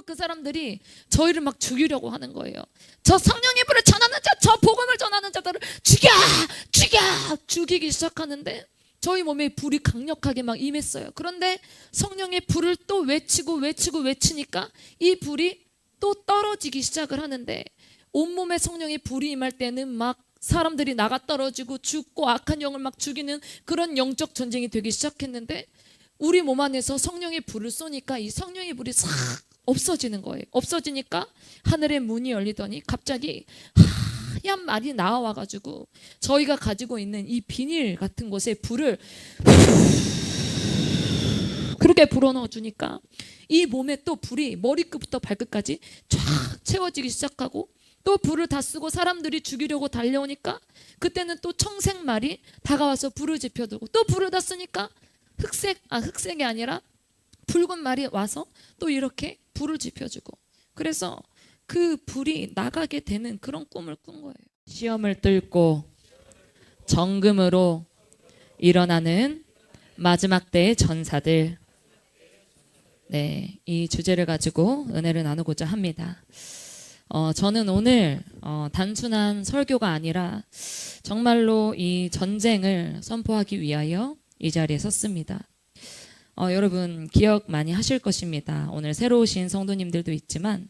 그 사람들이 저희를 막 죽이려고 하는 거예요. 저 성령의 불을 전하는 자, 저 복음을 전하는 자들을 죽여! 죽여! 죽이기 시작하는데 저희 몸에 불이 강력하게 막 임했어요. 그런데 성령의 불을 또 외치니까 이 불이 또 떨어지기 시작을 하는데 온몸에 성령의 불이 임할 때는 막 사람들이 나가 떨어지고 죽고 악한 영을 막 죽이는 그런 영적 전쟁이 되기 시작했는데 우리 몸 안에서 성령의 불을 쏘니까 이 성령의 불이 싹 없어지는 거예요. 없어지니까 하늘의 문이 열리더니 갑자기 하얀 말이 나와가지고 저희가 가지고 있는 이 비닐 같은 곳에 불을 그렇게 불어넣어 주니까 이 몸에 또 불이 머리끝부터 발끝까지 쫙 채워지기 시작하고 또 불을 다 쓰고 사람들이 죽이려고 달려오니까 그때는 또 청색말이 다가와서 불을 지펴두고 또 불을 다 쓰니까 흑색이 아니라 붉은 말이 와서 또 이렇게 불을 지펴주고 그래서 그 불이 나가게 되는 그런 꿈을 꾼 거예요. 시험을 뚫고 정금으로 일어나는 마지막 때의 전사들. 네, 이 주제를 가지고 은혜를 나누고자 합니다. 저는 오늘 단순한 설교가 아니라 정말로 이 전쟁을 선포하기 위하여 이 자리에 섰습니다. 여러분 기억 많이 하실 것입니다. 오늘 새로 오신 성도님들도 있지만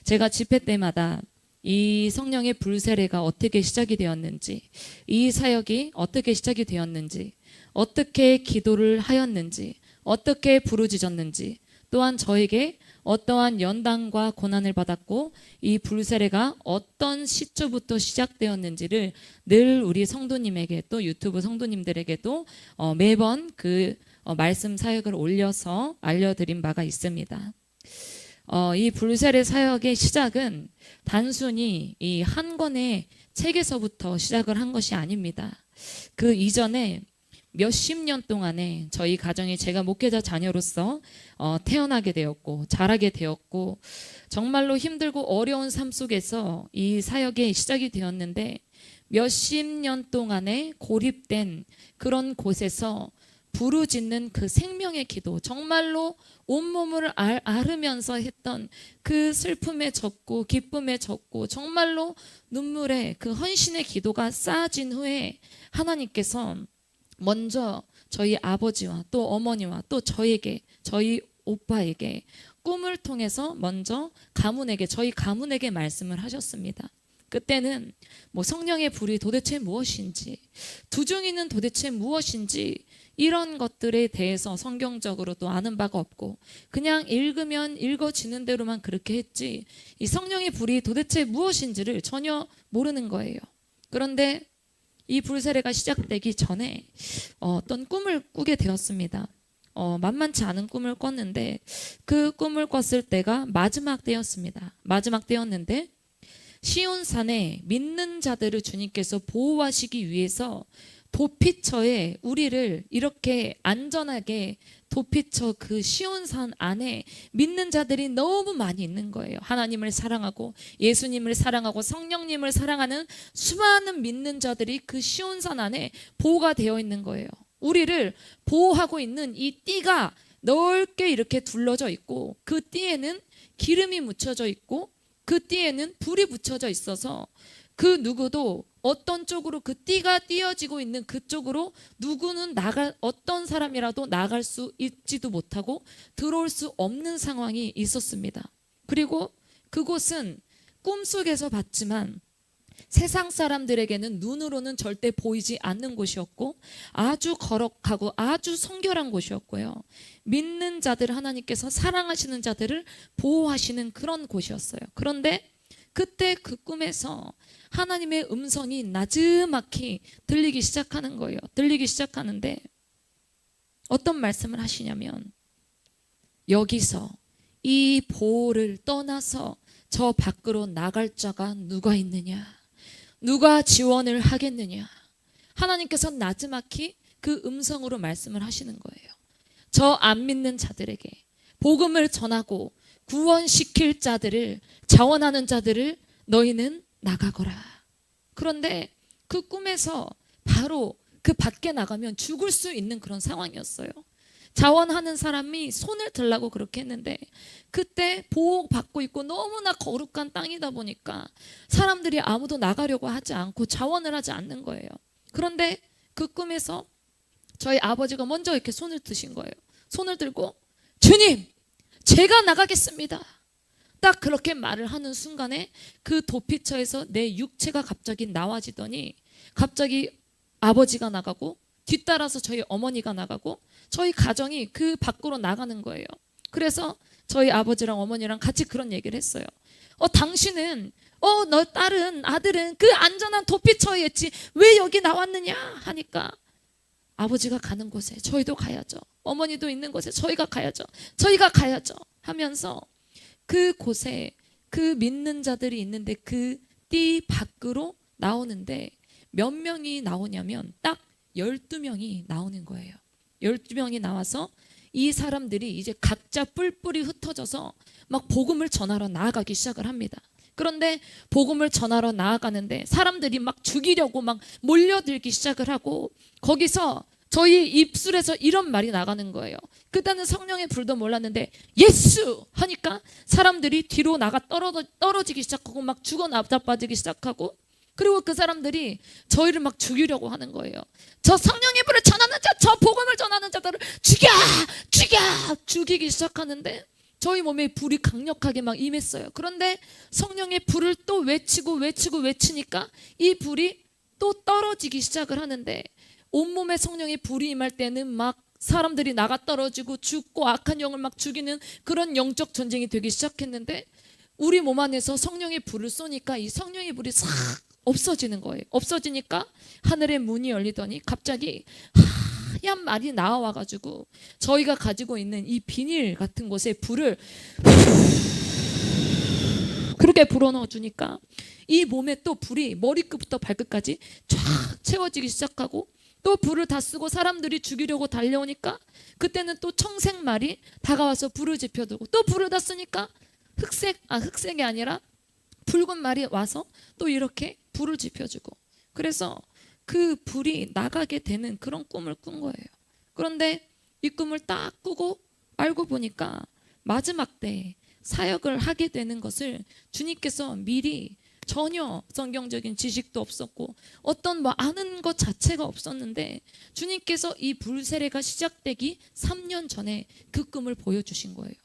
제가 집회 때마다 이 성령의 불세례가 어떻게 시작이 되었는지, 이 사역이 어떻게 시작이 되었는지, 어떻게 기도를 하였는지, 어떻게 부르짖었는지, 또한 저에게 어떠한 연단과 고난을 받았고 이 불세례가 어떤 시초부터 시작되었는지를 늘 우리 성도님에게 또 유튜브 성도님들에게도 매번 그 말씀 사역을 올려서 알려드린 바가 있습니다. 이 불세례 사역의 시작은 단순히 이 한 권의 책에서부터 시작을 한 것이 아닙니다. 그 이전에 몇십 년 동안에 저희 가정이 제가 목회자 자녀로서 태어나게 되었고 자라게 되었고 정말로 힘들고 어려운 삶 속에서 이 사역의 시작이 되었는데 몇십 년 동안에 고립된 그런 곳에서 부르짖는 그 생명의 기도, 정말로 온몸을 앓으면서 했던 그 슬픔에 젖고 기쁨에 젖고 정말로 눈물의 그 헌신의 기도가 쌓아진 후에 하나님께서 먼저 저희 아버지와 또 어머니와 또 저에게, 저희 오빠에게 꿈을 통해서 먼저 저희 가문에게 말씀을 하셨습니다. 그때는 뭐 성령의 불이 도대체 무엇인지, 두중이는 도대체 무엇인지 이런 것들에 대해서 성경적으로 또 아는 바가 없고 그냥 읽으면 읽어지는 대로만 그렇게 했지 이 성령의 불이 도대체 무엇인지를 전혀 모르는 거예요. 그런데 이 불세례가 시작되기 전에 어떤 꿈을 꾸게 되었습니다. 만만치 않은 꿈을 꿨는데 그 꿈을 꿨을 때가 마지막 때였습니다. 마지막 때였는데 시온산에 믿는 자들을 주님께서 보호하시기 위해서 도피처에 우리를 이렇게 안전하게 도피처 그 시온산 안에 믿는 자들이 너무 많이 있는 거예요. 하나님을 사랑하고 예수님을 사랑하고 성령님을 사랑하는 수많은 믿는 자들이 그 시온산 안에 보호가 되어 있는 거예요. 우리를 보호하고 있는 이 띠가 넓게 이렇게 둘러져 있고 그 띠에는 기름이 묻혀져 있고 그 띠에는 불이 붙여져 있어서 그 누구도 어떤 쪽으로 그 띠가 띄어지고 있는 그쪽으로 누구는 어떤 사람이라도 나갈 수 있지도 못하고 들어올 수 없는 상황이 있었습니다. 그리고 그곳은 꿈속에서 봤지만 세상 사람들에게는 눈으로는 절대 보이지 않는 곳이었고 아주 거룩하고 아주 성결한 곳이었고요. 믿는 자들 하나님께서 사랑하시는 자들을 보호하시는 그런 곳이었어요. 그런데 그때 그 꿈에서 하나님의 음성이 나지막히 들리기 시작하는 거예요. 들리기 시작하는데 어떤 말씀을 하시냐면 여기서 이 보호를 떠나서 저 밖으로 나갈 자가 누가 있느냐? 누가 지원을 하겠느냐? 하나님께서 나지막히 그 음성으로 말씀을 하시는 거예요. 저 안 믿는 자들에게 복음을 전하고 구원시킬 자들을 자원하는 자들을 너희는 나가거라. 그런데 그 꿈에서 바로 그 밖에 나가면 죽을 수 있는 그런 상황이었어요. 자원하는 사람이 손을 들라고 그렇게 했는데 그때 보호받고 있고 너무나 거룩한 땅이다 보니까 사람들이 아무도 나가려고 하지 않고 자원을 하지 않는 거예요. 그런데 그 꿈에서 저희 아버지가 먼저 이렇게 손을 드신 거예요. 손을 들고 주님, 제가 나가겠습니다. 딱 그렇게 말을 하는 순간에 그 도피처에서 내 육체가 갑자기 나와지더니 갑자기 아버지가 나가고 뒤따라서 저희 어머니가 나가고 저희 가정이 그 밖으로 나가는 거예요. 그래서 저희 아버지랑 어머니랑 같이 그런 얘기를 했어요. 당신은 너 딸은 아들은 그 안전한 도피처에 있지 왜 여기 나왔느냐 하니까 아버지가 가는 곳에 저희도 가야죠. 어머니도 있는 곳에 저희가 가야죠. 저희가 가야죠 하면서 그 곳에 그 믿는 자들이 있는데 그 띠 밖으로 나오는데 몇 명이 나오냐면 딱 12명이 나오는 거예요. 12명이 나와서 이 사람들이 이제 각자 뿔뿔이 흩어져서 막 복음을 전하러 나아가기 시작을 합니다. 그런데 복음을 전하러 나아가는데 사람들이 막 죽이려고 막 몰려들기 시작을 하고 거기서 저희 입술에서 이런 말이 나가는 거예요. 그때는 성령의 불도 몰랐는데 예수 하니까 사람들이 뒤로 나가 떨어지기 시작하고 막 죽어 나자빠지기 시작하고 그리고 그 사람들이 저희를 막 죽이려고 하는 거예요. 저 성령의 불을 전하는 자, 저 복음을 전하는 자들을 죽이기 시작하는데 저희 몸에 불이 강력하게 막 임했어요. 그런데 성령의 불을 또 외치니까 이 불이 또 떨어지기 시작을 하는데 온몸에 성령의 불이 임할 때는 막 사람들이 나가 떨어지고 죽고 악한 영을 막 죽이는 그런 영적 전쟁이 되기 시작했는데 우리 몸 안에서 성령의 불을 쏘니까 이 성령의 불이 싹 없어지는 거예요. 없어지니까 하늘의 문이 열리더니 갑자기 하얀 말이 나와가지고 저희가 가지고 있는 이 비닐 같은 곳에 불을 그렇게 불어넣어 주니까 이 몸에 또 불이 머리끝부터 발끝까지 쫙 채워지기 시작하고 또 불을 다 쓰고 사람들이 죽이려고 달려오니까 그때는 또 청색말이 다가와서 불을 지펴들고 또 불을 다 쓰니까 흑색이 아니라 붉은 말이 와서 또 이렇게 불을 지펴주고 그래서 그 불이 나가게 되는 그런 꿈을 꾼 거예요. 그런데 이 꿈을 딱 꾸고 알고 보니까 마지막 때 사역을 하게 되는 것을 주님께서 미리 전혀 성경적인 지식도 없었고 어떤 아는 것 자체가 없었는데 주님께서 이 불세례가 시작되기 3년 전에 그 꿈을 보여주신 거예요.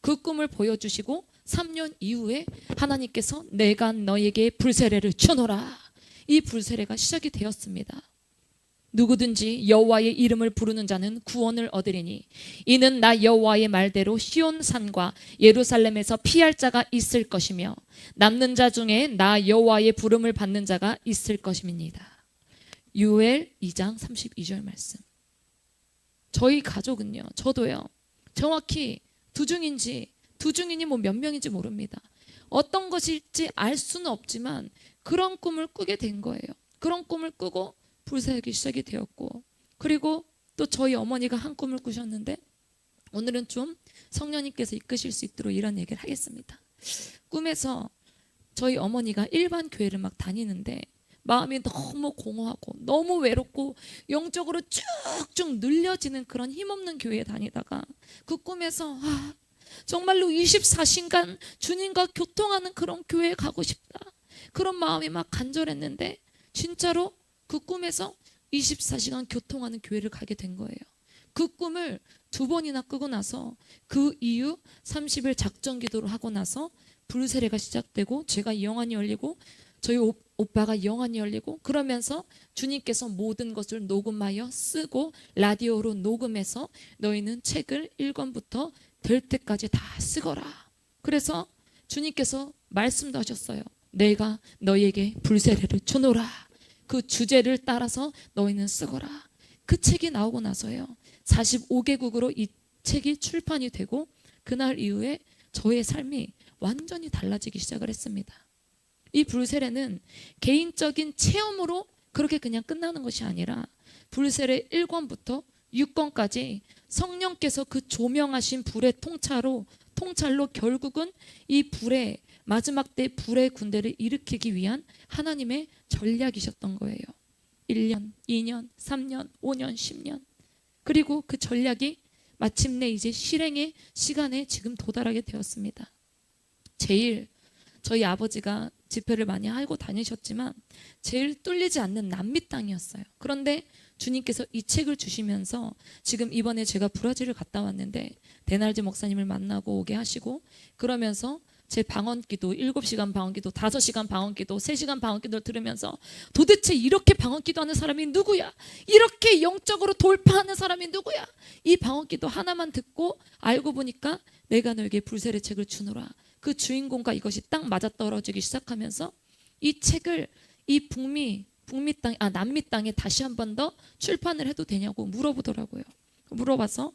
그 꿈을 보여주시고 3년 이후에 하나님께서 내가 너에게 불세례를 주노라. 이 불세례가 시작이 되었습니다. 누구든지 여호와의 이름을 부르는 자는 구원을 얻으리니 이는 나 여호와의 말대로 시온 산과 예루살렘에서 피할 자가 있을 것이며 남는 자 중에 나 여호와의 부름을 받는 자가 있을 것임이니이다. 요엘 2장 32절 말씀. 저희 가족은요, 저도요, 정확히 두중이니 뭐 몇 명인지 모릅니다. 어떤 것일지 알 수는 없지만 그런 꿈을 꾸게 된 거예요. 그런 꿈을 꾸고 불사역이 시작이 되었고 그리고 또 저희 어머니가 한 꿈을 꾸셨는데 오늘은 좀 성령님께서 이끄실 수 있도록 이런 얘기를 하겠습니다. 꿈에서 저희 어머니가 일반 교회를 막 다니는데 마음이 너무 공허하고 너무 외롭고 영적으로 쭉쭉 늘려지는 그런 힘없는 교회에 다니다가 그 꿈에서 정말로 24시간 주님과 교통하는 그런 교회에 가고 싶다. 그런 마음이 막 간절했는데 진짜로 그 꿈에서 24시간 교통하는 교회를 가게 된 거예요. 그 꿈을 2번이나 꾸고 나서 그 이후 30일 작전 기도를 하고 나서 불세례가 시작되고 제가 영안이 열리고 저희 오빠가 영안이 열리고 그러면서 주님께서 모든 것을 녹음하여 쓰고 라디오로 녹음해서 너희는 책을 1권부터 될 때까지 다 쓰거라. 그래서 주님께서 말씀도 하셨어요. 내가 너희에게 불세례를 주노라. 그 주제를 따라서 너희는 쓰거라. 그 책이 나오고 나서요 45개국으로 이 책이 출판이 되고 그날 이후에 저의 삶이 완전히 달라지기 시작을 했습니다. 이 불세례는 개인적인 체험으로 그렇게 그냥 끝나는 것이 아니라 불세례 1권부터 6권까지 성령께서 그 조명하신 불의 통찰로 결국은 이 불의 마지막 때 불의 군대를 일으키기 위한 하나님의 전략이셨던 거예요. 1년, 2년, 3년, 5년, 10년. 그리고 그 전략이 마침내 이제 실행의 시간에 지금 도달하게 되었습니다. 제일 저희 아버지가 집회를 많이 하고 다니셨지만 제일 뚫리지 않는 남미 땅이었어요. 그런데 주님께서 이 책을 주시면서 지금 이번에 제가 브라질을 갔다 왔는데 데날지 목사님을 만나고 오게 하시고 그러면서 제 방언기도 7시간 방언기도 5시간 방언기도 3시간 방언기도를 들으면서 도대체 이렇게 방언기도하는 사람이 누구야? 이렇게 영적으로 돌파하는 사람이 누구야? 이 방언기도 하나만 듣고 알고 보니까 내가 너에게 불세례 책을 주노라. 그 주인공과 이것이 딱 맞아떨어지기 시작하면서 이 책을 이 남미 땅에 다시 한 번 더 출판을 해도 되냐고 물어보더라고요. 물어봐서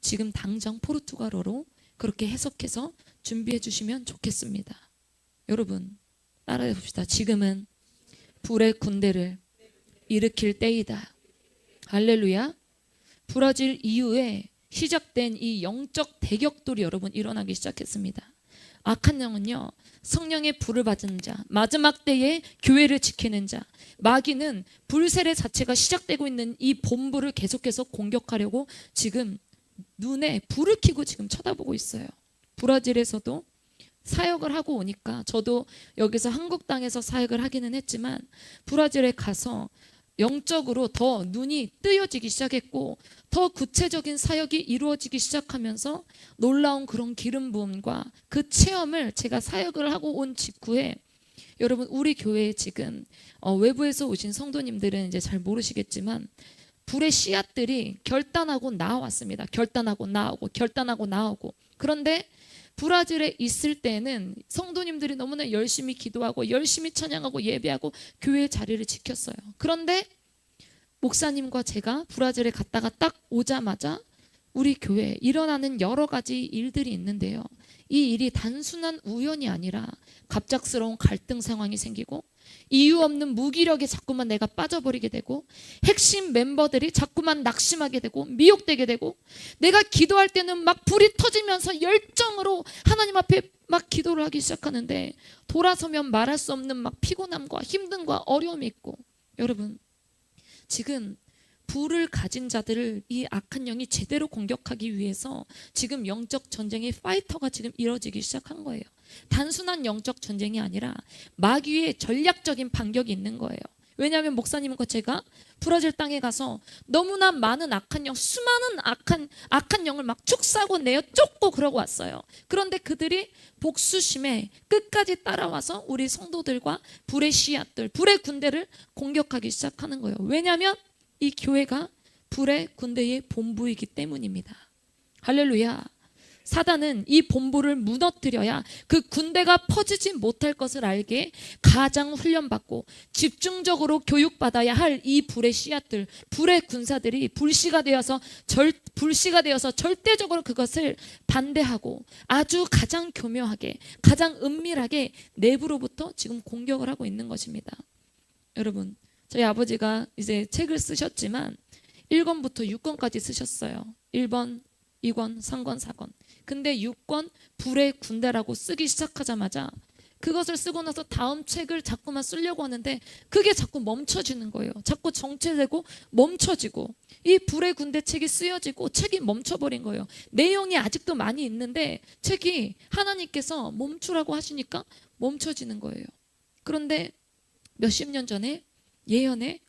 지금 당장 포르투갈어로 그렇게 해석해서 준비해 주시면 좋겠습니다. 여러분 따라해 봅시다. 지금은 불의 군대를 일으킬 때이다. 할렐루야. 브라질 이후에 시작된 이 영적 대격돌이 여러분 일어나기 시작했습니다. 악한 영은요, 성령의 불을 받은 자, 마지막 때에 교회를 지키는 자, 마귀는 불세례 자체가 시작되고 있는 이 본부를 계속해서 공격하려고 지금 눈에 불을 켜고 지금 쳐다보고 있어요. 브라질에서도 사역을 하고 오니까 저도 여기서 한국 땅에서 사역을 하기는 했지만 브라질에 가서 영적으로 더 눈이 뜨여지기 시작했고 더 구체적인 사역이 이루어지기 시작하면서 놀라운 그런 기름 부음과 그 체험을 제가 사역을 하고 온 직후에 여러분 우리 교회에 지금 외부에서 오신 성도님들은 이제 잘 모르시겠지만 불의 씨앗들이 결단하고 나왔습니다. 결단하고 나오고 그런데 브라질에 있을 때는 성도님들이 너무나 열심히 기도하고 열심히 찬양하고 예배하고 교회의 자리를 지켰어요. 그런데 목사님과 제가 브라질에 갔다가 딱 오자마자 우리 교회에 일어나는 여러 가지 일들이 있는데요. 이 일이 단순한 우연이 아니라 갑작스러운 갈등 상황이 생기고 이유 없는 무기력에 자꾸만 내가 빠져버리게 되고 핵심 멤버들이 자꾸만 낙심하게 되고 미혹되게 되고 내가 기도할 때는 막 불이 터지면서 열정으로 하나님 앞에 막 기도를 하기 시작하는데 돌아서면 말할 수 없는 막 피곤함과 힘듦과 어려움이 있고 여러분 지금 불을 가진 자들을 이 악한 영이 제대로 공격하기 위해서 지금 영적 전쟁의 파이터가 지금 이루어지기 시작한 거예요. 단순한 영적 전쟁이 아니라 마귀의 전략적인 반격이 있는 거예요. 왜냐하면 목사님과 제가 브라질 땅에 가서 너무나 많은 악한 영, 수많은 악한 영을 막 축사고 내어 쫓고 그러고 왔어요. 그런데 그들이 복수심에 끝까지 따라와서 우리 성도들과 불의 씨앗들, 불의 군대를 공격하기 시작하는 거예요. 왜냐하면 이 교회가 불의 군대의 본부이기 때문입니다. 할렐루야. 사단은 이 본부를 무너뜨려야 그 군대가 퍼지지 못할 것을 알게 가장 훈련받고 집중적으로 교육받아야 할 이 불의 씨앗들, 불의 군사들이 불씨가 되어서 절대적으로 그것을 반대하고 아주 가장 교묘하게 가장 은밀하게 내부로부터 지금 공격을 하고 있는 것입니다. 여러분 저희 아버지가 이제 책을 쓰셨지만 1권부터 6권까지 쓰셨어요. 1권, 2권, 3권, 4권. 근데 6권 불의 군대라고 쓰기 시작하자마자 그것을 쓰고 나서 다음 책을 자꾸만 쓰려고 하는데 그게 자꾸 멈춰지는 거예요. 자꾸 정체되고 멈춰지고 이 불의 군대 책이 쓰여지고 책이 멈춰버린 거예요. 내용이 아직도 많이 있는데 책이 하나님께서 멈추라고 하시니까 멈춰지는 거예요. 그런데 몇십 년 전에 예언에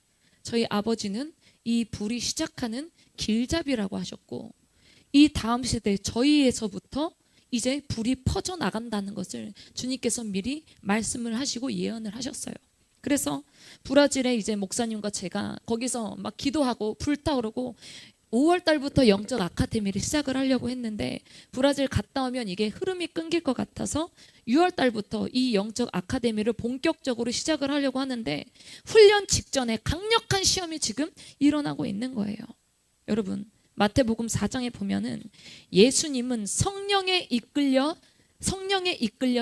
저희 아버지는 이 불이 시작하는 길잡이라고 하셨고 이 다음 세대 저희에서부터 이제 불이 퍼져나간다는 것을 주님께서 미리 말씀을 하시고 예언을 하셨어요. 그래서 브라질에 이제 목사님과 제가 거기서 막 기도하고 불타오르고 5월 달부터 영적 아카데미를 시작을 하려고 했는데 브라질 갔다 오면 이게 흐름이 끊길 것 같아서 6월 달부터 이 영적 아카데미를 본격적으로 시작을 하려고 하는데 훈련 직전에 강력한 시험이 지금 일어나고 있는 거예요. 여러분 마태복음 4장에 보면은 예수님은 성령에 이끌려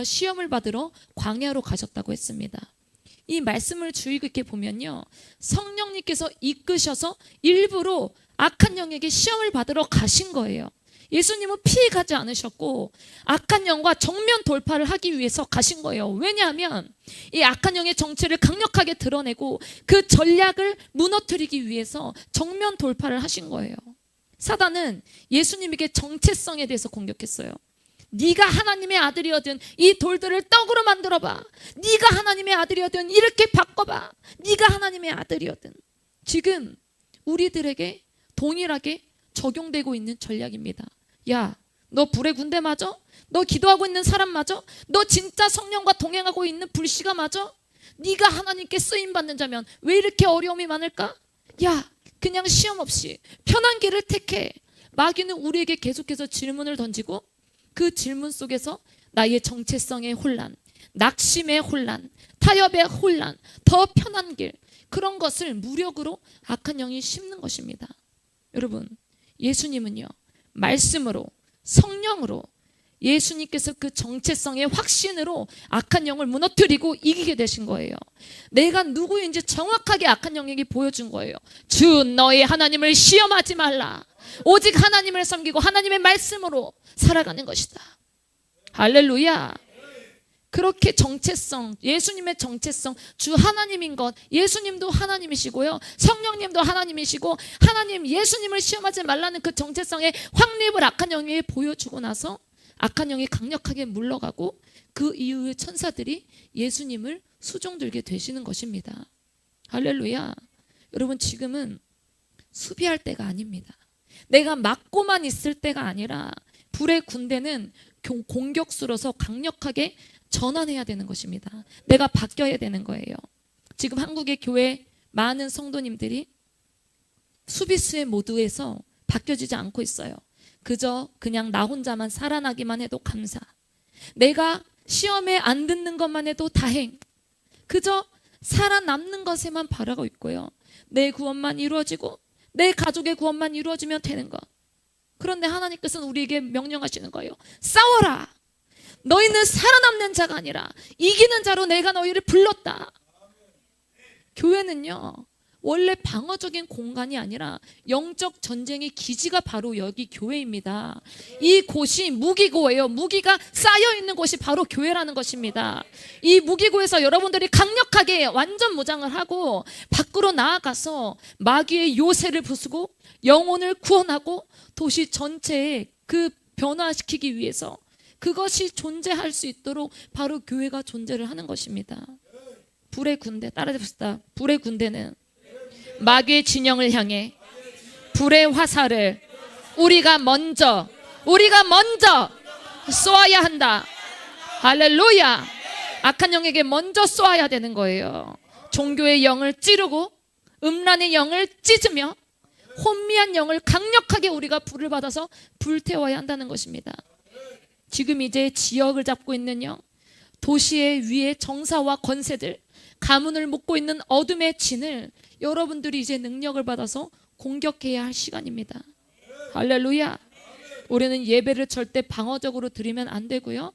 시험을 받으러 광야로 가셨다고 했습니다. 이 말씀을 주의 깊게 보면요. 성령님께서 이끄셔서 일부러 악한 영에게 시험을 받으러 가신 거예요. 예수님은 피해가지 않으셨고 악한 영과 정면 돌파를 하기 위해서 가신 거예요. 왜냐하면 이 악한 영의 정체를 강력하게 드러내고 그 전략을 무너뜨리기 위해서 정면 돌파를 하신 거예요. 사단은 예수님에게 정체성에 대해서 공격했어요. 네가 하나님의 아들이거든 이 돌들을 떡으로 만들어봐. 네가 하나님의 아들이거든 이렇게 바꿔봐. 네가 하나님의 아들이거든. 지금 우리들에게 동일하게 적용되고 있는 전략입니다. 야, 너 불의 군대 맞아? 너 기도하고 있는 사람 맞아? 너 진짜 성령과 동행하고 있는 불씨가 맞아? 네가 하나님께 쓰임받는 자면 왜 이렇게 어려움이 많을까? 야, 그냥 시험 없이 편한 길을 택해. 마귀는 우리에게 계속해서 질문을 던지고 그 질문 속에서 나의 정체성의 혼란, 낙심의 혼란, 타협의 혼란, 더 편한 길, 그런 것을 무력으로 악한 영이 심는 것입니다. 여러분, 예수님은요, 말씀으로, 성령으로, 예수님께서 그 정체성의 확신으로 악한 영을 무너뜨리고 이기게 되신 거예요. 내가 누구인지 정확하게 악한 영에게 보여준 거예요. 주 너의 하나님을 시험하지 말라. 오직 하나님을 섬기고 하나님의 말씀으로 살아가는 것이다. 할렐루야. 그렇게 정체성, 예수님의 정체성, 주 하나님인 것, 예수님도 하나님이시고요, 성령님도 하나님이시고, 하나님 예수님을 시험하지 말라는 그 정체성의 확립을 악한 영에게 보여주고 나서 악한 영이 강력하게 물러가고 그 이후에 천사들이 예수님을 수종들게 되시는 것입니다. 할렐루야. 여러분, 지금은 수비할 때가 아닙니다. 내가 막고만 있을 때가 아니라 불의 군대는 공격수로서 강력하게 전환해야 되는 것입니다. 내가 바뀌어야 되는 거예요. 지금 한국의 교회 많은 성도님들이 수비수의 모드에서 바뀌어지지 않고 있어요. 그저 그냥 나 혼자만 살아나기만 해도 감사. 내가 시험에 안 듣는 것만 해도 다행. 그저 살아남는 것에만 바라고 있고요. 내 구원만 이루어지고 내 가족의 구원만 이루어지면 되는 것. 그런데 하나님께서는 우리에게 명령하시는 거예요. 싸워라. 너희는 살아남는 자가 아니라 이기는 자로 내가 너희를 불렀다. 교회는요, 원래 방어적인 공간이 아니라 영적 전쟁의 기지가 바로 여기 교회입니다. 이 곳이 무기고예요. 무기가 쌓여있는 곳이 바로 교회라는 것입니다. 이 무기고에서 여러분들이 강력하게 완전 무장을 하고 밖으로 나아가서 마귀의 요새를 부수고 영혼을 구원하고 도시 전체에 그 변화시키기 위해서 그것이 존재할 수 있도록 바로 교회가 존재를 하는 것입니다. 불의 군대, 따라해봅시다. 불의 군대는 마귀의 진영을 향해 불의 화살을 우리가 먼저 쏘아야 한다. 할렐루야. 악한 영에게 먼저 쏘아야 되는 거예요. 종교의 영을 찌르고 음란의 영을 찢으며 혼미한 영을 강력하게 우리가 불을 받아서 불태워야 한다는 것입니다. 지금 이제 지역을 잡고 있는 영, 도시의 위에 정사와 권세들, 가문을 묶고 있는 어둠의 진을 여러분들이 이제 능력을 받아서 공격해야 할 시간입니다. 할렐루야. 우리는 예배를 절대 방어적으로 드리면 안 되고요.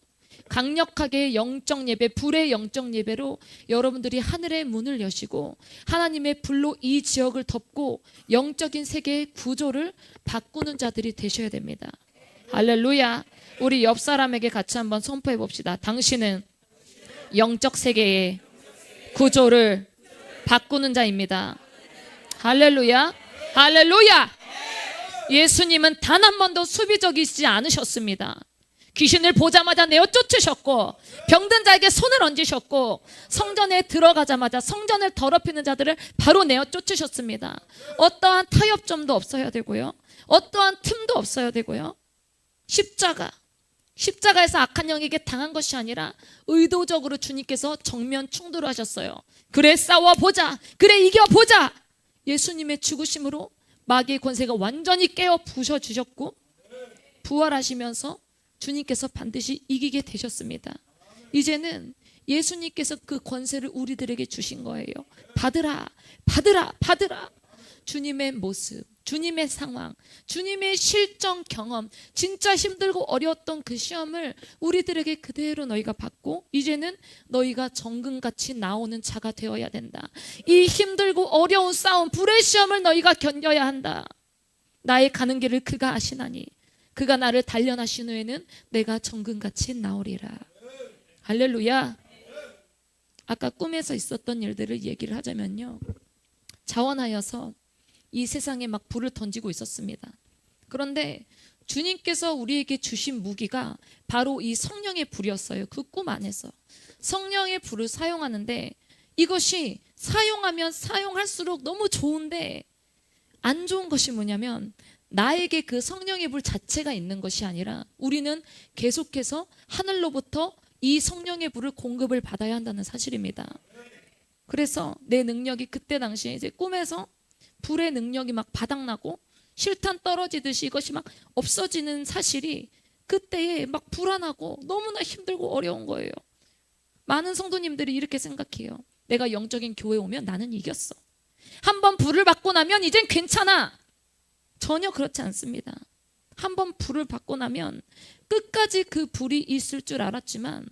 강력하게 영적 예배, 불의 영적 예배로 여러분들이 하늘의 문을 여시고 하나님의 불로 이 지역을 덮고 영적인 세계의 구조를 바꾸는 자들이 되셔야 됩니다. 할렐루야. 우리 옆 사람에게 같이 한번 선포해 봅시다. 당신은 영적 세계의 구조를 바꾸는 자입니다. 할렐루야. 할렐루야. 예수님은 단 한 번도 수비적이지 않으셨습니다. 귀신을 보자마자 내어 쫓으셨고 병든 자에게 손을 얹으셨고 성전에 들어가자마자 성전을 더럽히는 자들을 바로 내어 쫓으셨습니다. 어떠한 타협점도 없어야 되고요. 어떠한 틈도 없어야 되고요. 십자가에서 악한 영에게 당한 것이 아니라 의도적으로 주님께서 정면 충돌하셨어요. 그래 싸워보자. 그래 이겨보자. 예수님의 죽으심으로 마귀의 권세가 완전히 깨어 부셔주셨고 부활하시면서 주님께서 반드시 이기게 되셨습니다. 이제는 예수님께서 그 권세를 우리들에게 주신 거예요. 받으라. 받으라. 받으라. 주님의 모습, 주님의 상황, 주님의 실정 경험, 진짜 힘들고 어려웠던 그 시험을 우리들에게 그대로 너희가 받고 이제는 너희가 정금같이 나오는 자가 되어야 된다. 이 힘들고 어려운 싸움, 불의 시험을 너희가 견뎌야 한다. 나의 가는 길을 그가 아시나니 그가 나를 단련하신 후에는 내가 정금같이 나오리라. 할렐루야. 아까 꿈에서 있었던 일들을 얘기를 하자면요, 자원하여서 이 세상에 막 불을 던지고 있었습니다. 그런데 주님께서 우리에게 주신 무기가 바로 이 성령의 불이었어요. 그 꿈 안에서 성령의 불을 사용하는데, 이것이 사용하면 사용할수록 너무 좋은데 안 좋은 것이 뭐냐면, 나에게 그 성령의 불 자체가 있는 것이 아니라 우리는 계속해서 하늘로부터 이 성령의 불을 공급을 받아야 한다는 사실입니다. 그래서 내 능력이 그때 당시에 이제 꿈에서 불의 능력이 막 바닥나고 실탄 떨어지듯이 이것이 막 없어지는 사실이 그때에 막 불안하고 너무나 힘들고 어려운 거예요. 많은 성도님들이 이렇게 생각해요. 내가 영적인 교회에 오면 나는 이겼어. 한번 불을 받고 나면 이젠 괜찮아. 전혀 그렇지 않습니다. 한번 불을 받고 나면 끝까지 그 불이 있을 줄 알았지만,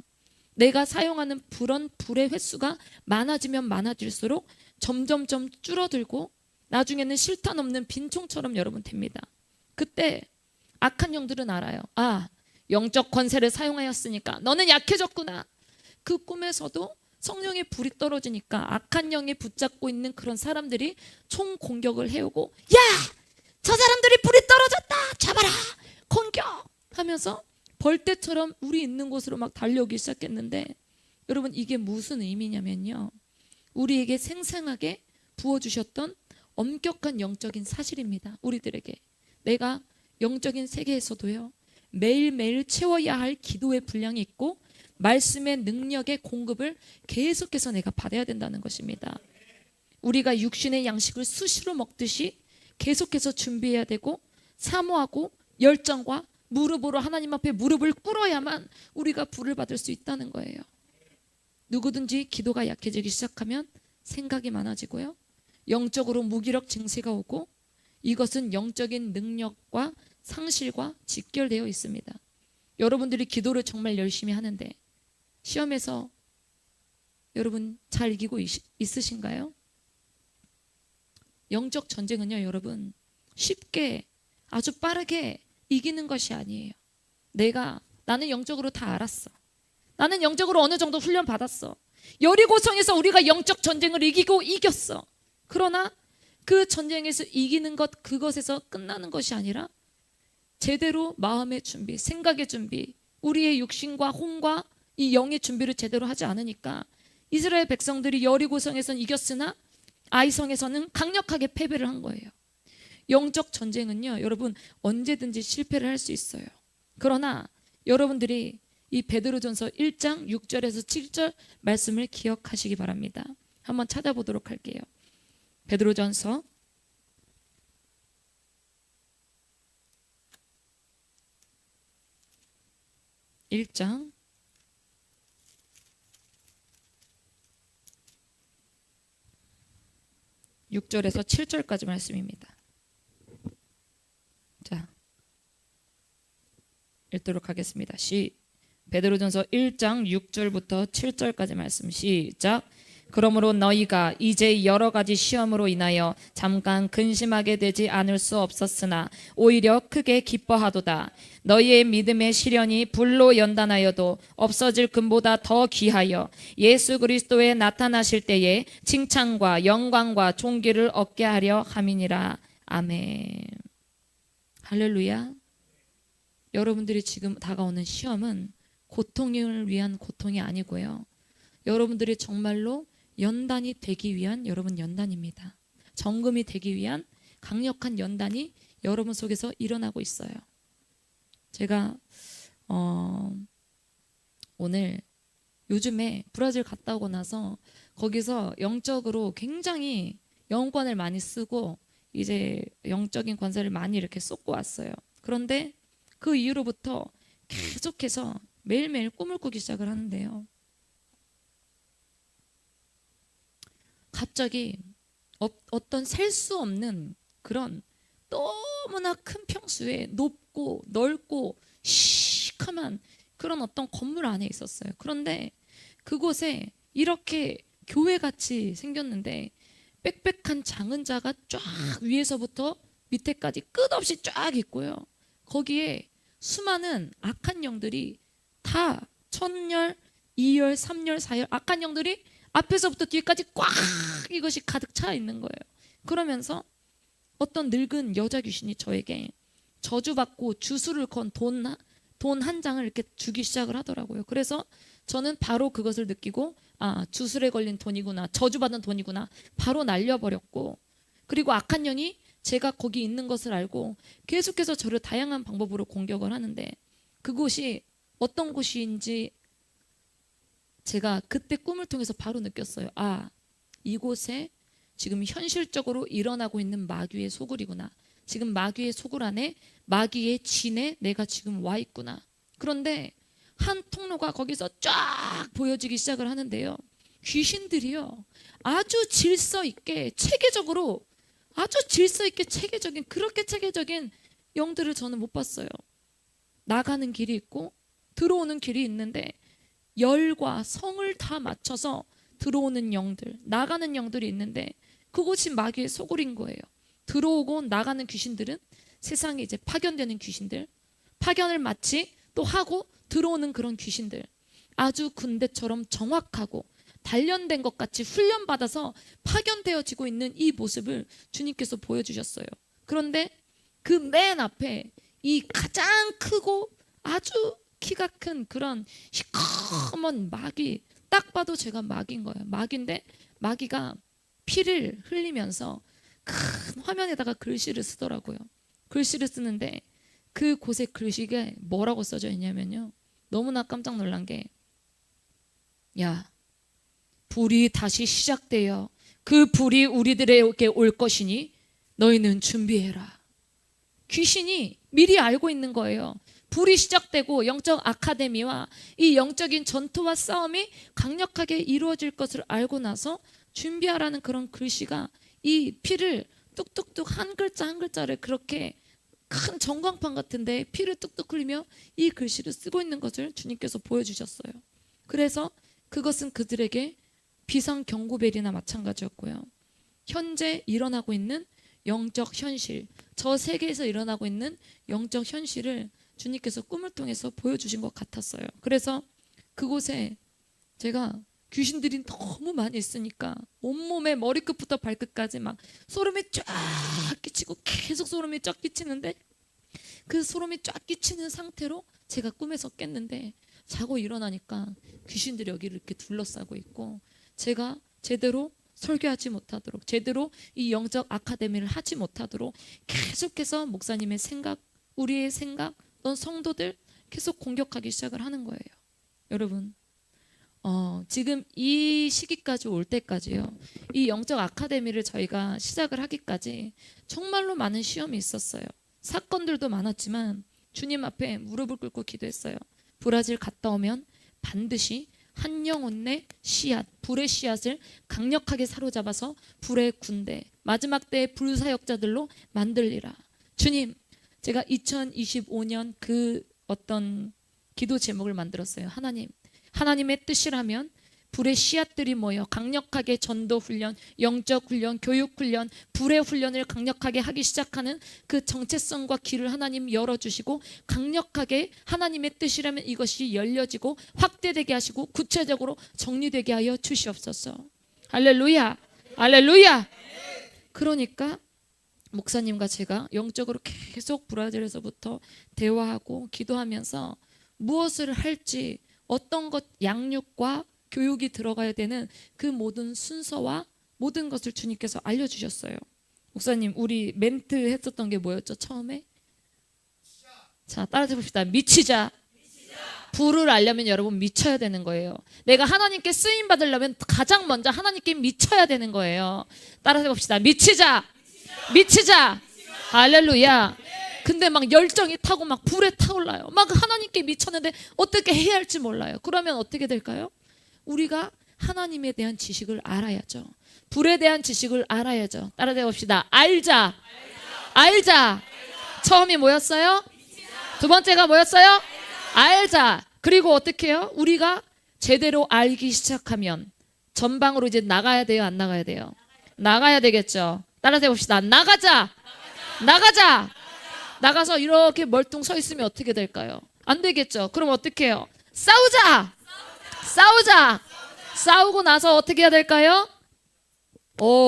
내가 사용하는 불의 횟수가 많아지면 많아질수록 점점점 줄어들고 나중에는 실탄 없는 빈총처럼 여러분 됩니다. 그때 악한 영들은 알아요. 아, 영적 권세를 사용하였으니까 너는 약해졌구나. 그 꿈에서도 성령의 불이 떨어지니까 악한 영에 붙잡고 있는 그런 사람들이 총 공격을 해오고, 야! 저 사람들이 불이 떨어졌다! 잡아라! 공격! 하면서 벌떼처럼 우리 있는 곳으로 막 달려오기 시작했는데, 여러분 이게 무슨 의미냐면요, 우리에게 생생하게 부어주셨던 엄격한 영적인 사실입니다. 우리들에게 내가 영적인 세계에서도요, 매일매일 채워야 할 기도의 분량이 있고 말씀의 능력의 공급을 계속해서 내가 받아야 된다는 것입니다. 우리가 육신의 양식을 수시로 먹듯이 계속해서 준비해야 되고, 사모하고 열정과 무릎으로 하나님 앞에 무릎을 꿇어야만 우리가 불을 받을 수 있다는 거예요. 누구든지 기도가 약해지기 시작하면 생각이 많아지고요, 영적으로 무기력 증세가 오고, 이것은 영적인 능력과 상실과 직결되어 있습니다. 여러분들이 기도를 정말 열심히 하는데 시험에서 여러분 잘 이기고 있으신가요? 영적 전쟁은요, 여러분 쉽게 아주 빠르게 이기는 것이 아니에요. 나는 영적으로 다 알았어. 나는 영적으로 어느 정도 훈련 받았어. 여리고성에서 우리가 영적 전쟁을 이겼어. 그러나 그 전쟁에서 이기는 것, 그것에서 끝나는 것이 아니라 제대로 마음의 준비, 생각의 준비, 우리의 육신과 혼과 이 영의 준비를 제대로 하지 않으니까 이스라엘 백성들이 여리고성에서는 이겼으나 아이성에서는 강력하게 패배를 한 거예요. 영적 전쟁은요, 여러분 언제든지 실패를 할 수 있어요. 그러나 여러분들이 이 베드로전서 1장 6절에서 7절 말씀을 기억하시기 바랍니다. 한번 찾아보도록 할게요. 베드로전서 1장 6절에서 7절까지 말씀입니다. 자, 읽도록 하겠습니다. 베드로전서 1장 6절부터 7절까지 말씀 시작. 그러므로 너희가 이제 여러 가지 시험으로 인하여 잠깐 근심하게 되지 않을 수 없었으나 오히려 크게 기뻐하도다. 너희의 믿음의 시련이 불로 연단하여도 없어질 금보다 더 귀하여 예수 그리스도에 나타나실 때에 칭찬과 영광과 존귀를 얻게 하려 함이니라. 아멘. 할렐루야. 여러분들이 지금 다가오는 시험은 고통을 위한 고통이 아니고요, 여러분들이 정말로 연단이 되기 위한 여러분 연단입니다. 정금이 되기 위한 강력한 연단이 여러분 속에서 일어나고 있어요. 제가 오늘 요즘에 브라질 갔다 오고 나서 거기서 영적으로 굉장히 영권을 많이 쓰고 이제 영적인 권세를 많이 이렇게 쏟고 왔어요. 그런데 그 이후로부터 계속해서 매일매일 꿈을 꾸기 시작을 하는데요, 갑자기 어떤 셀 수 없는 그런 너무나 큰 평수에 높고 넓고 시커먼 그런 어떤 건물 안에 있었어요. 그런데 그곳에 이렇게 교회같이 생겼는데 빽빽한 장은자가 쫙 위에서부터 밑에까지 끝없이 쫙 있고요, 거기에 수많은 악한 영들이 다 천열, 이열, 삼열, 사열 악한 영들이 앞에서부터 뒤까지 꽉 이것이 가득 차 있는 거예요. 그러면서 어떤 늙은 여자 귀신이 저에게 저주받고 주술을 건 돈 한 장을 이렇게 주기 시작을 하더라고요. 그래서 저는 바로 그것을 느끼고 주술에 걸린 돈이구나, 저주받은 돈이구나, 바로 날려버렸고, 그리고 악한 영이 제가 거기 있는 것을 알고 계속해서 저를 다양한 방법으로 공격을 하는데, 그곳이 어떤 곳인지 제가 그때 꿈을 통해서 바로 느꼈어요. 이곳에 지금 현실적으로 일어나고 있는 마귀의 소굴이구나. 지금 마귀의 소굴 안에, 마귀의 진에 내가 지금 와 있구나. 그런데 한 통로가 거기서 쫙 보여지기 시작을 하는데요, 귀신들이요, 아주 질서 있게 체계적으로, 아주 질서 있게 체계적인, 그렇게 체계적인 영들을 저는 못 봤어요. 나가는 길이 있고 들어오는 길이 있는데 열과 성을 다 맞춰서 들어오는 영들, 나가는 영들이 있는데 그곳이 마귀의 소굴인 거예요. 들어오고 나가는 귀신들은 세상에 이제 파견되는 귀신들, 파견을 마치 또 하고 들어오는 그런 귀신들, 아주 군대처럼 정확하고 단련된 것 같이 훈련받아서 파견되어지고 있는 이 모습을 주님께서 보여주셨어요. 그런데 그 맨 앞에 이 가장 크고 아주 키가 큰 그런 시커먼 마귀, 딱 봐도 제가 마귀인 거예요. 마귀인데 마귀가 피를 흘리면서 큰 화면에다가 글씨를 쓰더라고요. 글씨를 쓰는데 그곳에 글씨가 뭐라고 써져 있냐면요, 너무나 깜짝 놀란 게, 야, 불이 다시 시작되어 그 불이 우리들에게 올 것이니 너희는 준비해라. 귀신이 미리 알고 있는 거예요. 불이 시작되고 영적 아카데미와 이 영적인 전투와 싸움이 강력하게 이루어질 것을 알고 나서 준비하라는 그런 글씨가, 이 피를 뚝뚝뚝 한 글자 한 글자를 그렇게 큰 전광판 같은데 피를 뚝뚝 흘리며 이 글씨를 쓰고 있는 것을 주님께서 보여주셨어요. 그래서 그것은 그들에게 비상경고벨이나 마찬가지였고요. 현재 일어나고 있는 영적 현실, 저 세계에서 일어나고 있는 영적 현실을 주님께서 꿈을 통해서 보여주신 것 같았어요. 그래서 그곳에 제가 귀신들이 너무 많이 있으니까 온몸에 머리끝부터 발끝까지 막 소름이 쫙 끼치고, 계속 소름이 쫙 끼치는데, 그 소름이 쫙 끼치는 상태로 제가 꿈에서 깼는데, 자고 일어나니까 귀신들이 여기를 이렇게 둘러싸고 있고, 제가 제대로 설교하지 못하도록, 제대로 이 영적 아카데미를 하지 못하도록 계속해서 목사님의 생각, 우리의 생각, 또 성도들 계속 공격하기 시작을 하는 거예요. 여러분, 지금 이 시기까지 올 때까지요, 이 영적 아카데미를 저희가 시작을 하기까지 정말로 많은 시험이 있었어요. 사건들도 많았지만 주님 앞에 무릎을 꿇고 기도했어요. 브라질 갔다 오면 반드시 한 영혼 내 씨앗, 불의 씨앗을 강력하게 사로잡아서 불의 군대, 마지막 때의 불사역자들로 만들리라. 주님, 제가 2025년 그 어떤 기도 제목을 만들었어요. 하나님의 뜻이라면 불의 씨앗들이 모여 강력하게 전도 훈련, 영적 훈련, 교육 훈련, 불의 훈련을 강력하게 하기 시작하는 그 정체성과 길을 하나님 열어주시고, 강력하게 하나님의 뜻이라면 이것이 열려지고 확대되게 하시고 구체적으로 정리되게 하여 주시옵소서. 할렐루야, 할렐루야. 그러니까 목사님과 제가 영적으로 계속 브라질에서부터 대화하고 기도하면서 무엇을 할지, 어떤 것, 양육과 교육이 들어가야 되는 그 모든 순서와 모든 것을 주님께서 알려주셨어요. 목사님, 우리 멘트 했었던 게 뭐였죠? 처음에? 자, 따라해 봅시다. 미치자. 불을 알려면 여러분 미쳐야 되는 거예요. 내가 하나님께 쓰임 받으려면 가장 먼저 하나님께 미쳐야 되는 거예요. 따라해 봅시다. 미치자. 미치자. 할렐루야. 근데 막 열정이 타고 막 불에 타올라요. 막 하나님께 미쳤는데 어떻게 해야 할지 몰라요. 그러면 어떻게 될까요? 우리가 하나님에 대한 지식을 알아야죠. 불에 대한 지식을 알아야죠. 따라해 봅시다. 알자. 알자. 처음이 뭐였어요? 두 번째가 뭐였어요? 알자. 그리고 어떻게 해요? 우리가 제대로 알기 시작하면 전방으로 이제 나가야 돼요? 안 나가야 돼요? 나가야 되겠죠. 따라해 봅시다. 나가자. 나가자. 나가서 이렇게 멀뚱 서 있으면 어떻게 될까요? 안 되겠죠. 그럼 어떻게 해요? 싸우자. 싸우자. 싸우고 나서 어떻게 해야 될까요?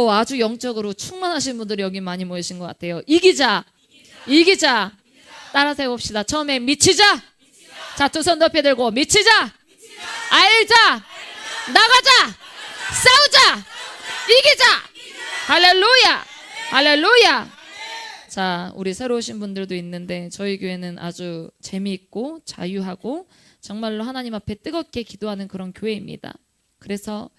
아주 영적으로 충만하신 분들이 여기 많이 모이신 것 같아요. 이기자. 이기자. 따라서 해봅시다. 처음에 미치자. 자, 두 손 높이 들고 미치자. 알자. 나가자. 싸우자. 이기자. 할렐루야. 할렐루야. 자, 우리 새로 오신 분들도 있는데 저희 교회는 아주 재미있고 자유하고 정말로 하나님 앞에 뜨겁게 기도하는 그런 교회입니다. 그래서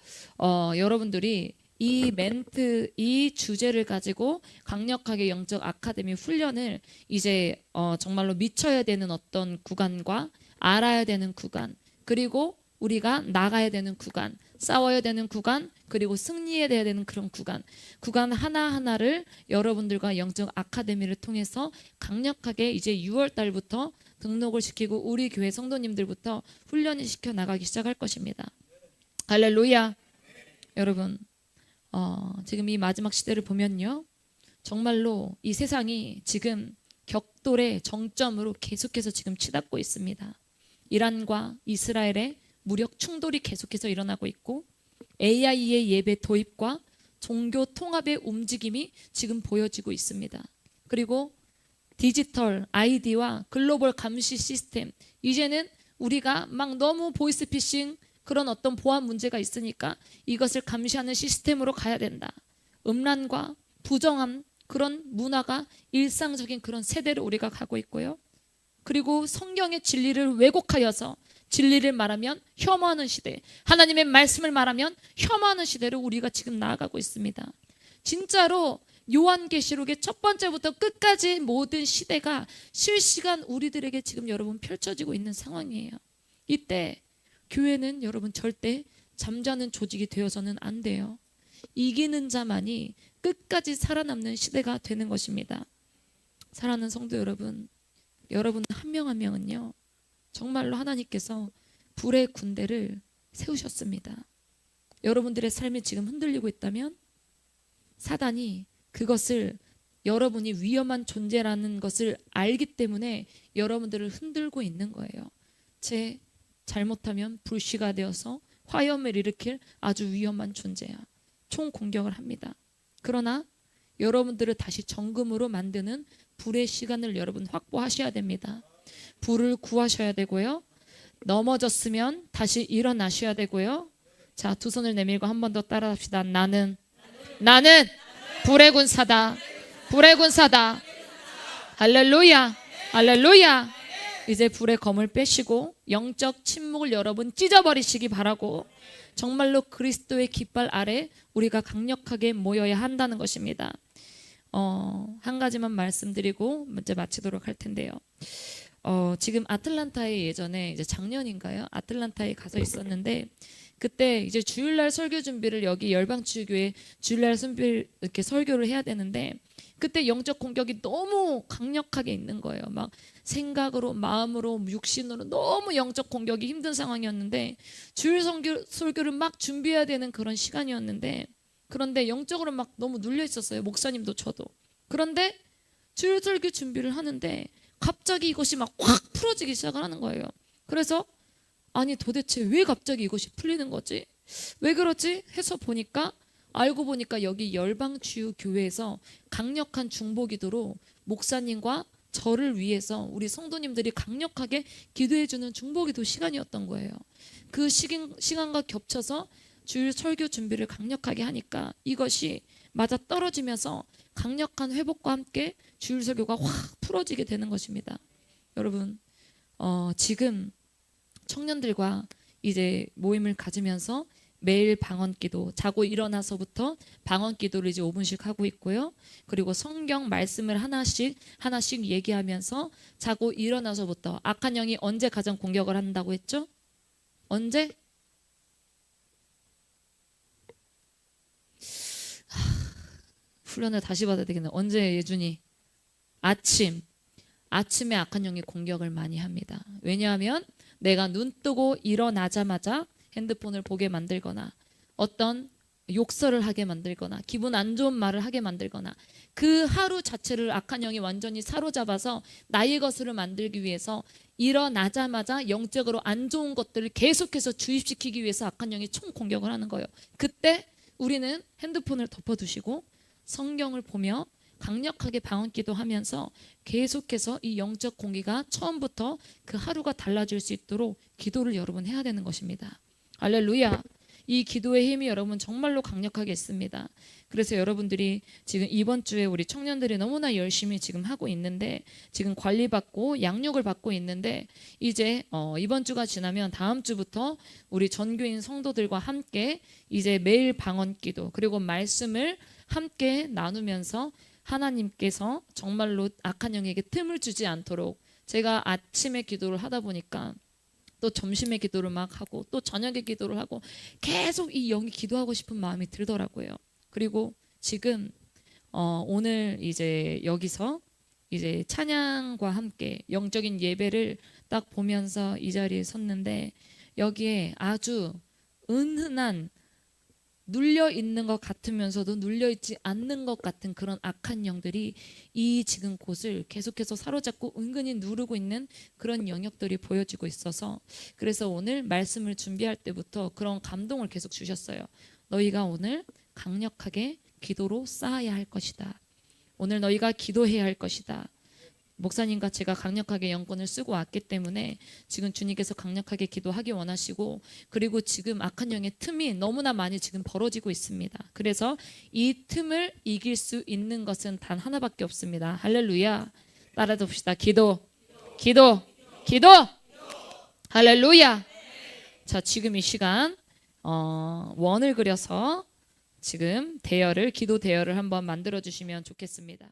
여러분들이 이 멘트, 이 주제를 가지고 강력하게 영적 아카데미 훈련을 이제 정말로 미쳐야 되는 어떤 구간과 알아야 되는 구간, 그리고 우리가 나가야 되는 구간, 싸워야 되는 구간, 그리고 승리해야 되는 그런 구간 하나하나를 여러분들과 영적 아카데미를 통해서 강력하게 이제 6월 달부터 등록을 시키고 우리 교회 성도님들부터 훈련을 시켜 나가기 시작할 것입니다. 할렐루야. 여러분, 지금 이 마지막 시대를 보면요, 정말로 이 세상이 지금 격돌의 정점으로 계속해서 지금 치닫고 있습니다. 이란과 이스라엘의 무력 충돌이 계속해서 일어나고 있고, AI의 예배 도입과 종교 통합의 움직임이 지금 보여지고 있습니다. 그리고 디지털 아이디와 글로벌 감시 시스템, 이제는 우리가 막 너무 보이스피싱 그런 어떤 보안 문제가 있으니까 이것을 감시하는 시스템으로 가야 된다. 음란과 부정함, 그런 문화가 일상적인 그런 세대를 우리가 가고 있고요. 그리고 성경의 진리를 왜곡하여서 진리를 말하면 혐오하는 시대, 하나님의 말씀을 말하면 혐오하는 시대로 우리가 지금 나아가고 있습니다. 진짜로 요한계시록의 첫 번째부터 끝까지 모든 시대가 실시간 우리들에게 지금 여러분 펼쳐지고 있는 상황이에요. 이때 교회는 여러분 절대 잠자는 조직이 되어서는 안 돼요. 이기는 자만이 끝까지 살아남는 시대가 되는 것입니다. 사랑하는 성도 여러분, 여러분 한 명 한 명은요, 정말로 하나님께서 불의 군대를 세우셨습니다. 여러분들의 삶이 지금 흔들리고 있다면 사단이 그것을 여러분이 위험한 존재라는 것을 알기 때문에 여러분들을 흔들고 있는 거예요. 잘못하면 불씨가 되어서 화염을 일으킬 아주 위험한 존재야. 총 공격을 합니다. 그러나 여러분들을 다시 정금으로 만드는 불의 시간을 여러분 확보하셔야 됩니다. 불을 구하셔야 되고요. 넘어졌으면 다시 일어나셔야 되고요. 자, 두 손을 내밀고 한 번 더 따라합시다. 나는 불의 군사다. 불의 군사다. 할렐루야. 할렐루야. 이제 불의 검을 빼시고 영적 침묵을 여러분 찢어버리시기 바라고, 정말로 그리스도의 깃발 아래 우리가 강력하게 모여야 한다는 것입니다. 한 가지만 말씀드리고 이제 마치도록 할 텐데요. 지금 아틀란타에 예전에 이제 작년인가요? 아틀란타에 가서 있었는데, 그때 이제 주일날 설교 준비를 여기 열방치유교회 주일날 이렇게 설교를 해야 되는데, 그때 영적 공격이 너무 강력하게 있는 거예요. 막 생각으로, 마음으로, 육신으로 너무 영적 공격이 힘든 상황이었는데, 주일 설교를 막 준비해야 되는 그런 시간이었는데, 그런데 영적으로 막 너무 눌려 있었어요. 목사님도 저도. 그런데 주일 설교 준비를 하는데 갑자기 이것이 막 확 풀어지기 시작을 하는 거예요. 그래서 아니 도대체 왜 갑자기 이것이 풀리는 거지? 왜 그러지? 해서 보니까, 알고 보니까 여기 열방주유교회에서 강력한 중보기도로 목사님과 저를 위해서 우리 성도님들이 강력하게 기도해주는 중보기도 시간이었던 거예요. 그 시간과 겹쳐서 주일 설교 준비를 강력하게 하니까 이것이 맞아 떨어지면서 강력한 회복과 함께 주일 설교가 확 풀어지게 되는 것입니다. 여러분, 지금 청년들과 이제 모임을 가지면서 매일 방언기도, 자고 일어나서부터 방언기도를 이제 5분씩 하고 있고요. 그리고 성경 말씀을 하나씩 얘기하면서 자고 일어나서부터, 악한 영이 언제 가장 공격을 한다고 했죠? 언제? 훈련을 다시 받아야 되겠네. 언제 예준이? 아침에 악한 영이 공격을 많이 합니다. 왜냐하면 내가 눈 뜨고 일어나자마자 핸드폰을 보게 만들거나, 어떤 욕설을 하게 만들거나, 기분 안 좋은 말을 하게 만들거나, 그 하루 자체를 악한 영이 완전히 사로잡아서 나의 것으로 만들기 위해서 일어나자마자 영적으로 안 좋은 것들을 계속해서 주입시키기 위해서 악한 영이 총 공격을 하는 거예요. 그때 우리는 핸드폰을 덮어두시고 성경을 보며 강력하게 방언기도 하면서 계속해서 이 영적 공기가 처음부터 그 하루가 달라질 수 있도록 기도를 여러분 해야 되는 것입니다. 할렐루야. 이 기도의 힘이 여러분 정말로 강력하게 있습니다. 그래서 여러분들이 지금 이번 주에 우리 청년들이 너무나 열심히 지금 하고 있는데, 지금 관리받고 양육을 받고 있는데, 이제 이번 주가 지나면 다음 주부터 우리 전교인 성도들과 함께 이제 매일 방언기도 그리고 말씀을 함께 나누면서 하나님께서 정말로 악한 영에게 틈을 주지 않도록, 제가 아침에 기도를 하다 보니까 또 점심에 기도를 막 하고 또 저녁에 기도를 하고 계속 이 영이 기도하고 싶은 마음이 들더라고요. 그리고 지금 오늘 이제 여기서 이제 찬양과 함께 영적인 예배를 딱 보면서 이 자리에 섰는데, 여기에 아주 은은한 눌려 있는 것 같으면서도 눌려 있지 않는 것 같은 그런 악한 영들이 이 지금 곳을 계속해서 사로잡고 은근히 누르고 있는 그런 영역들이 보여지고 있어서, 그래서 오늘 말씀을 준비할 때부터 그런 감동을 계속 주셨어요. 너희가 오늘 강력하게 기도로 쌓아야 할 것이다. 오늘 너희가 기도해야 할 것이다. 목사님과 제가 강력하게 영권을 쓰고 왔기 때문에 지금 주님께서 강력하게 기도하기 원하시고, 그리고 지금 악한 영의 틈이 너무나 많이 지금 벌어지고 있습니다. 그래서 이 틈을 이길 수 있는 것은 단 하나밖에 없습니다. 할렐루야. 따라해 봅시다. 기도, 기도, 기도. 할렐루야. 자, 지금 이 시간 원을 그려서 지금 기도 대열을 한번 만들어 주시면 좋겠습니다.